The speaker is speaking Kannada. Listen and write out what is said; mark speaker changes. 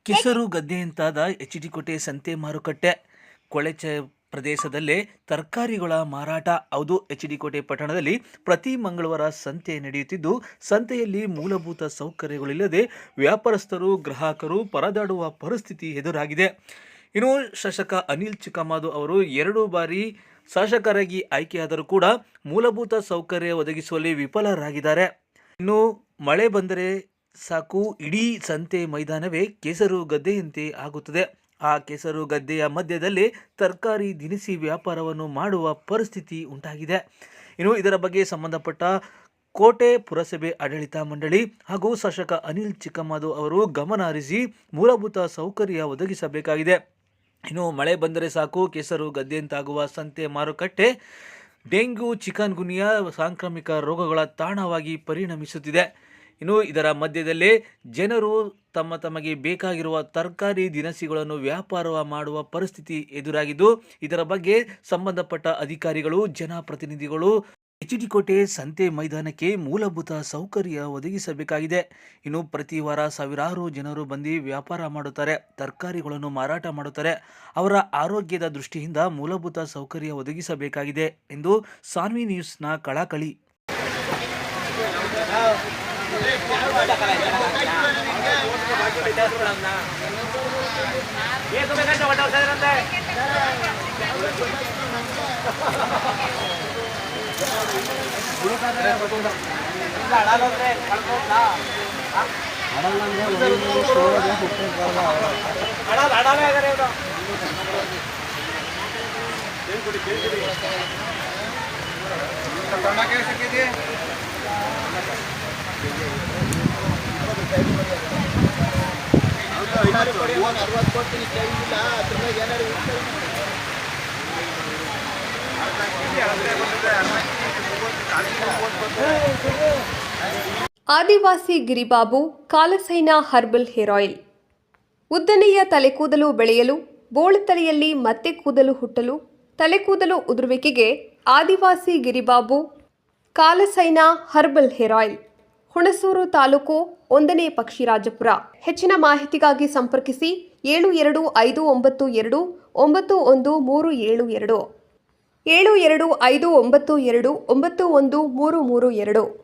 Speaker 1: ಕೆಸರು ಗದ್ದೆಯಂತಾದ ಎಚ್.ಡಿ.ಕೋಟೆ ಸಂತೆ ಮಾರುಕಟ್ಟೆ ಕೊಳೆಚೆ ಪ್ರದೇಶದಲ್ಲೇ ತರಕಾರಿಗಳ ಮಾರಾಟ. ಹೌದು, ಎಚ್.ಡಿ.ಕೋಟೆ ಪಟ್ಟಣದಲ್ಲಿ ಪ್ರತಿ ಮಂಗಳವಾರ ಸಂತೆ ನಡೆಯುತ್ತಿದ್ದು, ಸಂತೆಯಲ್ಲಿ ಮೂಲಭೂತ ಸೌಕರ್ಯಗಳಿಲ್ಲದೆ ವ್ಯಾಪಾರಸ್ಥರು ಗ್ರಾಹಕರು ಪರದಾಡುವ ಪರಿಸ್ಥಿತಿ ಎದುರಾಗಿದೆ. ಇನ್ನು ಶಾಸಕ ಅನಿಲ್ ಚಿಕ್ಕಮಾದು ಅವರು 2 ಬಾರಿ ಶಾಸಕರಾಗಿ ಆಯ್ಕೆಯಾದರೂ ಕೂಡ ಮೂಲಭೂತ ಸೌಕರ್ಯ ಒದಗಿಸುವಲ್ಲಿ ವಿಫಲರಾಗಿದ್ದಾರೆ. ಇನ್ನು ಮಳೆ ಬಂದರೆ ಸಾಕು, ಇಡೀ ಸಂತೆ ಮೈದಾನವೇ ಕೆಸರು ಗದ್ದೆಯಂತೆ ಆಗುತ್ತದೆ. ಆ ಕೆಸರು ಗದ್ದೆಯ ಮಧ್ಯದಲ್ಲಿ ತರಕಾರಿ ದಿನಸಿ ವ್ಯಾಪಾರವನ್ನು ಮಾಡುವ ಪರಿಸ್ಥಿತಿ ಉಂಟಾಗಿದೆ. ಇನ್ನು ಇದರ ಬಗ್ಗೆ ಸಂಬಂಧಪಟ್ಟ ಕೋಟೆ ಪುರಸಭೆ ಆಡಳಿತ ಮಂಡಳಿ ಹಾಗೂ ಶಾಸಕ ಅನಿಲ್ ಚಿಕ್ಕಮಾದು ಅವರು ಗಮನ ಹರಿಸಿ ಮೂಲಭೂತ ಸೌಕರ್ಯ ಒದಗಿಸಬೇಕಾಗಿದೆ. ಇನ್ನು ಮಳೆ ಬಂದರೆ ಸಾಕು, ಕೆಸರು ಗದ್ದೆಯಂತಾಗುವ ಸಂತೆ ಮಾರುಕಟ್ಟೆ ಡೆಂಗ್ಯೂ, ಚಿಕನ್ ಗುನ್ಯಾ ಸಾಂಕ್ರಾಮಿಕ ರೋಗಗಳ ತಾಣವಾಗಿ ಪರಿಣಮಿಸುತ್ತಿದೆ. ಇನ್ನು ಇದರ ಮಧ್ಯದಲ್ಲೇ ಜನರು ತಮಗೆ ಬೇಕಾಗಿರುವ ತರಕಾರಿ ದಿನಸಿಗಳನ್ನು ವ್ಯಾಪಾರ ಮಾಡುವ ಪರಿಸ್ಥಿತಿ ಎದುರಾಗಿದ್ದು, ಇದರ ಬಗ್ಗೆ ಸಂಬಂಧಪಟ್ಟ ಅಧಿಕಾರಿಗಳು, ಜನಪ್ರತಿನಿಧಿಗಳು ಎಚ್.ಡಿ.ಕೋಟೆ ಸಂತೆ ಮೈದಾನಕ್ಕೆ ಮೂಲಭೂತ ಸೌಕರ್ಯ ಒದಗಿಸಬೇಕಾಗಿದೆ. ಇನ್ನು ಪ್ರತಿ ವಾರ ಸಾವಿರಾರು ಜನರು ಬಂದು ವ್ಯಾಪಾರ ಮಾಡುತ್ತಾರೆ, ತರಕಾರಿಗಳನ್ನು ಮಾರಾಟ ಮಾಡುತ್ತಾರೆ. ಅವರ ಆರೋಗ್ಯದ ದೃಷ್ಟಿಯಿಂದ ಮೂಲಭೂತ ಸೌಕರ್ಯ ಒದಗಿಸಬೇಕಾಗಿದೆ ಎಂದು ಸಾನ್ವಿ ನ್ಯೂಸ್ನ ಕಳಕಳಿ.
Speaker 2: Adivasi Giribabu Kalasaina herbal hair oil. ಉದ್ದನೆಯ ತಲೆಕೂದಲು ಬೆಳೆಯಲು, ಬೋಳು ತಲೆಯಲ್ಲಿ ಮತ್ತೆ ಕೂದಲು ಹುಟ್ಟಲು, ತಲೆಕೂದಲು ಉದುರುವಿಕೆಗೆ Adivasi Giribabu Kalasaina herbal hair oil. Hunsur taluk 1ನೇ ಪಕ್ಷಿರಾಜಪುರ. ಹೆಚ್ಚಿನ ಮಾಹಿತಿಗಾಗಿ ಸಂಪರ್ಕಿಸಿ 7259291372 7259292332.